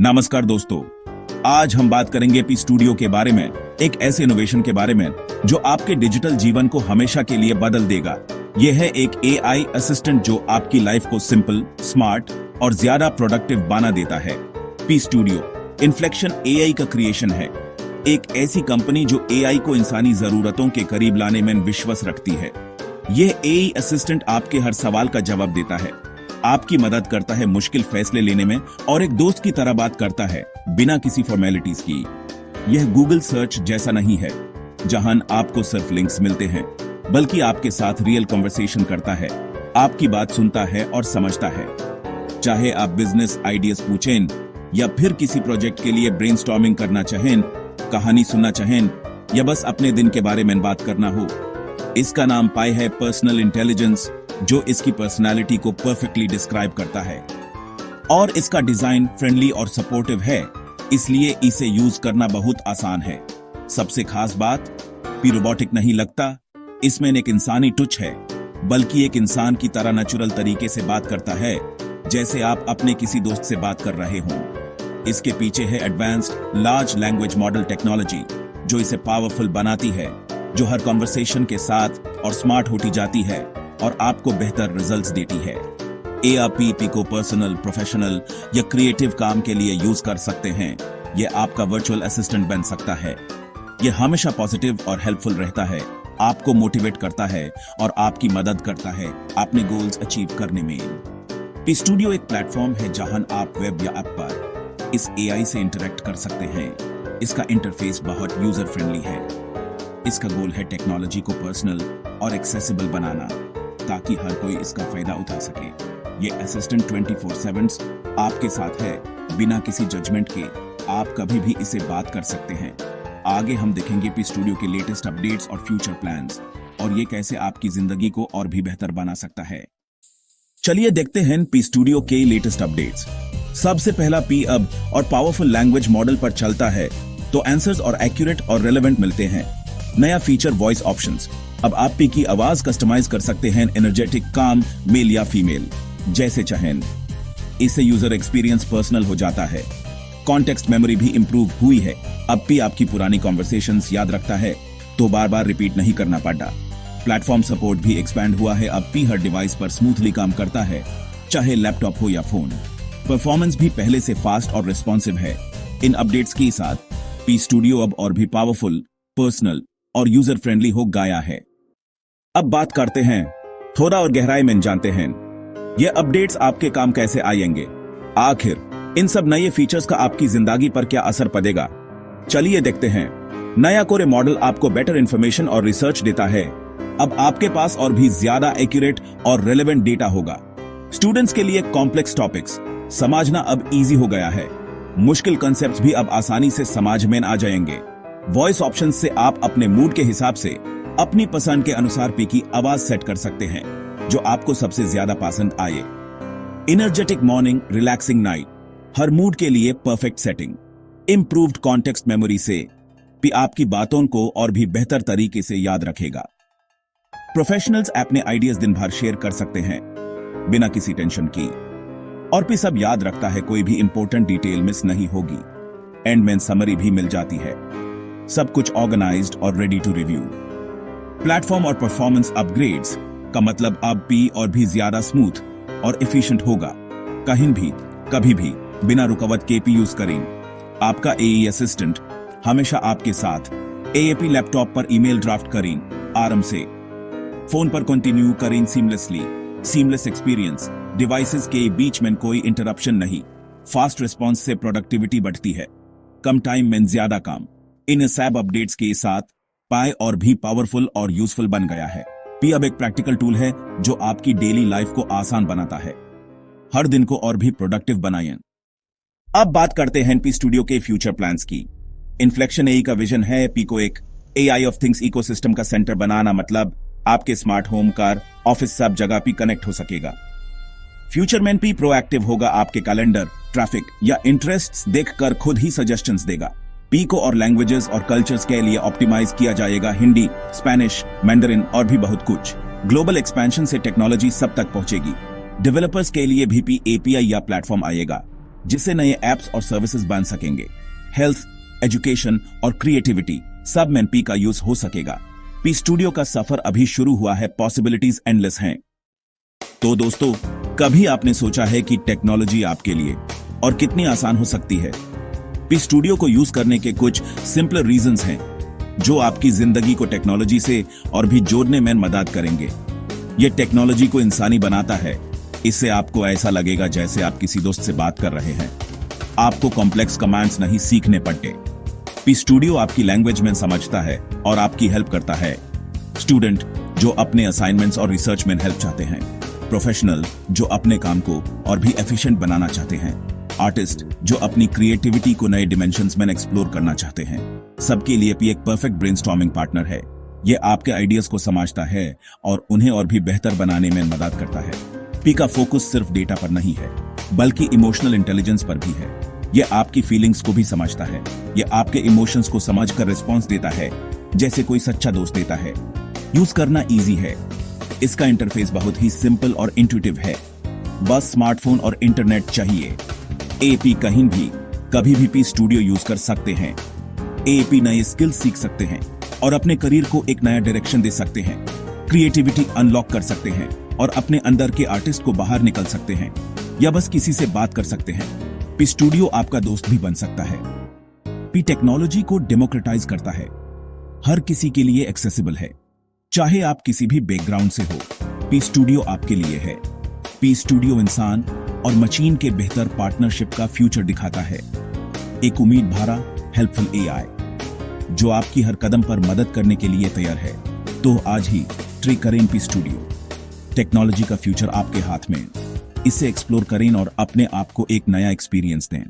नमस्कार दोस्तों, आज हम बात करेंगे पी स्टूडियो के बारे में, एक ऐसे इनोवेशन के बारे में जो आपके डिजिटल जीवन को हमेशा के लिए बदल देगा। यह है एक एआई असिस्टेंट जो आपकी लाइफ को सिंपल, स्मार्ट और ज्यादा प्रोडक्टिव बना देता है। पी स्टूडियो इन्फ्लेक्शन एआई का क्रिएशन है, एक ऐसी कंपनी जो एआई को इंसानी जरूरतों के करीब लाने में विश्वास रखती है। यह एआई असिस्टेंट आपके हर सवाल का जवाब देता है, आपकी मदद करता है मुश्किल फैसले लेने में और एक दोस्त की तरह बात करता है बिना किसी फॉर्मेलिटीज की। यह गूगल सर्च जैसा नहीं है जहां आपको सिर्फ लिंक्स मिलते हैं, बल्कि आपके साथ रियल कन्वर्सेशन करता है, आपकी बात सुनता है और समझता है। चाहे आप बिजनेस आइडियाज पूछें या फिर किसी प्रोजेक्ट के लिए ब्रेनस्टॉर्मिंग करना चाहें, कहानी सुनना चाहें या बस अपने दिन के बारे में बात करना हो, इसका नाम पाई है पर्सनल इंटेलिजेंस, जो इसकी पर्सनालिटी को परफेक्टली डिस्क्राइब करता है। और इसका डिजाइन फ्रेंडली और सपोर्टिव है, इसलिए इसे यूज करना बहुत आसान है। सबसे खास बात, पी रोबोटिक नहीं लगता, इसमें एक इंसानी टच है, बल्कि एक इंसान की तरह नेचुरल तरीके से बात करता है, जैसे आप अपने किसी दोस्त से बात कर रहे हों। इसके पीछे है advanced large language model technology, जो इसे पावरफुल बनाती है, जो हर कॉन्वर्सेशन के साथ और स्मार्ट होती जाती है और आपको बेहतर रिजल्ट्स देती है। एआरपी को पर्सनल, प्रोफेशनल या क्रिएटिव काम के लिए यूज कर सकते हैं। यह आपका वर्चुअल असिस्टेंट बन सकता है। यह हमेशा पॉजिटिव और हेल्पफुल रहता है, आपको मोटिवेट करता है और आपकी मदद करता है अपने गोल्स अचीव करने में। पी स्टूडियो एक प्लेटफॉर्म है जहां आप वेब या ऐप पर इस एआई से इंटरेक्ट कर सकते हैं। इसका इंटरफेस बहुत यूजर फ्रेंडली है। इसका गोल है टेक्नोलॉजी को पर्सनल और एक्सेसिबल बनाना, ताकि हर कोई इसका फायदा उठा सके। ये असिस्टेंट 24/7 आपके साथ है, बिना किसी जजमेंट के। आप कभी भी इसे बात कर सकते हैं। आगे हम देखेंगे पी स्टूडियो के लेटेस्ट अपडेट्स और फ्यूचर प्लान्स, और ये कैसे आपकी जिंदगी को और भी बेहतर बना सकता है। चलिए देखते हैं पी स्टूडियो के लेटेस्ट अपडेट्स। सबसे पहला, पी अब और पावरफुल लैंग्वेज मॉडल पर चलता है तो आंसर्स और एक्यूरेट और रेलेवेंट मिलते हैं। नया फीचर, वॉइस ऑप्शंस। अब आप पी की आवाज कस्टमाइज कर सकते हैं, एनर्जेटिक, काम, मेल या फीमेल, जैसे चाहें। इससे यूजर एक्सपीरियंस पर्सनल हो जाता है। कॉन्टेक्स्ट मेमोरी भी इंप्रूव हुई है। अब पी आपकी पुरानी कॉन्वर्सेशंस याद रखता है, तो बार बार रिपीट नहीं करना पड़ता। प्लेटफॉर्म सपोर्ट भी एक्सपैंड हुआ है। अब पी हर डिवाइस पर स्मूथली काम करता है, चाहे लैपटॉप हो या फोन। परफॉर्मेंस भी पहले से फास्ट और रिस्पॉन्सिव है। इन अपडेट्स के साथ पी स्टूडियो अब और भी पावरफुल, पर्सनल और यूजर फ्रेंडली हो गया है। अब बात करते हैं, थोड़ा और गहराई में जानते हैं, ये अपडेट्स आपके काम कैसे आएंगे। आखिर इन सब नए फीचर्स का आपकी जिंदगी पर क्या असर पड़ेगा, चलिए देखते हैं। नया कोरे मॉडल आपको बेटर इंफॉर्मेशन और रिसर्च देता है। अब आपके पास और भी ज्यादा एक्यूरेट और रेलेवेंट डेटा होगा। स्टूडेंट्स के लिए कॉम्प्लेक्स टॉपिक्स समझना अब इजी हो गया है। मुश्किल कंसेप्ट्स भी अब आसानी से समझ में आ जाएंगे। वॉइस ऑप्शन से आप अपने मूड के हिसाब से अपनी पसंद के अनुसार पी की आवाज सेट कर सकते हैं, जो आपको सबसे ज्यादा पसंद आए। एनर्जेटिक मॉर्निंग, रिलैक्सिंग नाइट, हर मूड के लिए perfect setting. Improved context memory से पी आपकी बातों को और भी बेहतर तरीके से याद रखेगा। प्रोफेशनल्स अपने आइडियाज दिन भर शेयर कर सकते हैं बिना किसी टेंशन की, और पी सब याद रखता है, कोई भी इंपॉर्टेंट डिटेल मिस नहीं होगी। एंड में समरी भी मिल जाती है, सब कुछ ऑर्गेनाइज्ड और रेडी टू रिव्यू। प्लेटफॉर्म और परफॉर्मेंस अपग्रेड्स का मतलब अब पी और भी ज्यादा स्मूथ और एफिशिएंट होगा। कहीं भी, कभी भी, बिना रुकावट के पी यूज करें। आपका एआई असिस्टेंट हमेशा आपके साथ। एएपी लैपटॉप पर ईमेल ड्राफ्ट करें आराम से, फोन पर कंटिन्यू करें सीमलेसली। सीमलेस एक्सपीरियंस, डिवाइसेस के बीच में कोई इंटरप्शन नहीं। फास्ट रिस्पॉन्स से प्रोडक्टिविटी बढ़ती है, कम टाइम में ज्यादा काम। इन सब अपडेट्स के साथ पाई और भी पावरफुल और यूजफुल बन गया है। पी अब एक प्रैक्टिकल टूल है जो आपकी डेली लाइफ को आसान बनाता है, हर दिन को और भी प्रोडक्टिव बनाएं। अब बात करते हैं पी स्टूडियो के फ्यूचर प्लान्स की। इन्फ्लेक्शन एआई का विजन है पी को एक एआई ऑफ थिंग्स इकोसिस्टम का सेंटर बनाना, मतलब आपके स्मार्ट होम, कार, ऑफिस सब जगह पी कनेक्ट हो सकेगा। फ्यूचर में पी प्रोएक्टिव होगा, आपके कैलेंडर, ट्रैफिक या इंटरेस्ट्स देखकर खुद ही सजेशंस देगा। पी को और लैंग्वेजेस और कल्चर्स के लिए ऑप्टिमाइज किया जाएगा, हिंदी, स्पेनिश, मैंडरिन और भी बहुत कुछ। ग्लोबल एक्सपेंशन से टेक्नोलॉजी सब तक पहुंचेगी। डेवलपर्स के लिए भी पी एपीआई या प्लेटफॉर्म आएगा, जिससे नए एप्स और सर्विसेज बन सकेंगे। हेल्थ, एजुकेशन और क्रिएटिविटी सब में पी का यूज हो सकेगा। पी स्टूडियो का सफर अभी शुरू हुआ है, पॉसिबिलिटीज एंडलेस हैं। तो दोस्तों, कभी आपने सोचा है कि टेक्नोलॉजी आपके लिए और कितनी आसान हो सकती है? पी स्टूडियो को यूज करने के कुछ सिंपल रीजंस हैं जो आपकी जिंदगी को टेक्नोलॉजी से और भी जोड़ने में मदद करेंगे। ये टेक्नोलॉजी को इंसानी बनाता है। इससे आपको ऐसा लगेगा जैसे आप किसी दोस्त से बात कर रहे हैं। आपको कॉम्प्लेक्स कमांड्स नहीं सीखने पड़ते। पी स्टूडियो आपकी लैंग्वेज में समझता है और आपकी हेल्प करता है। स्टूडेंट जो अपने असाइनमेंट्स और रिसर्च में हेल्प चाहते हैं, प्रोफेशनल जो अपने काम को और भी एफिशिएंट बनाना चाहते हैं, आर्टिस्ट जो अपनी क्रिएटिविटी को नए डिमेंशंस में एक्सप्लोर करना चाहते हैं, सबके लिए पी एक परफेक्ट ब्रेनस्टॉर्मिंग पार्टनर है। ये आपके आइडियाज को समझता है और उन्हें और भी बेहतर बनाने में मदद करता है। पी का फोकस सिर्फ डेटा पर नहीं है, बल्कि इमोशनल इंटेलिजेंस पर भी है। ये आपकी फीलिंग्स को भी समझता है। ये आपके इमोशंस को समझकर रिस्पॉन्स देता है, जैसे कोई सच्चा दोस्त देता है। यूज करना इजी है। इसका इंटरफेस बहुत ही सिंपल और इंट्यूटिव है। बस स्मार्टफोन और इंटरनेट चाहिए। एपी कहीं भी कभी भी पी स्टूडियो यूज कर सकते हैं। एपी नए स्किल्स सीख सकते हैं और अपने करियर को एक नया डायरेक्शन दे सकते हैं। क्रिएटिविटी अनलॉक कर सकते हैं और अपने अंदर के आर्टिस्ट को बाहर निकल सकते हैं, या बस किसी से बात कर सकते हैं। पी स्टूडियो आपका दोस्त भी बन सकता है। पी टेक्नोलॉजी को डेमोक्रेटाइज करता है, हर किसी के लिए एक्सेसिबल है, चाहे आप किसी भी बैकग्राउंड से हो। पी स्टूडियो आपके लिए है। पी स्टूडियो इंसान और मशीन के बेहतर पार्टनरशिप का फ्यूचर दिखाता है। एक उम्मीद भरा हेल्पफुल एआई जो आपकी हर कदम पर मदद करने के लिए तैयार है। तो आज ही ट्राई करें पी स्टूडियो। टेक्नोलॉजी का फ्यूचर आपके हाथ में। इसे एक्सप्लोर करें और अपने आप को एक नया एक्सपीरियंस दें।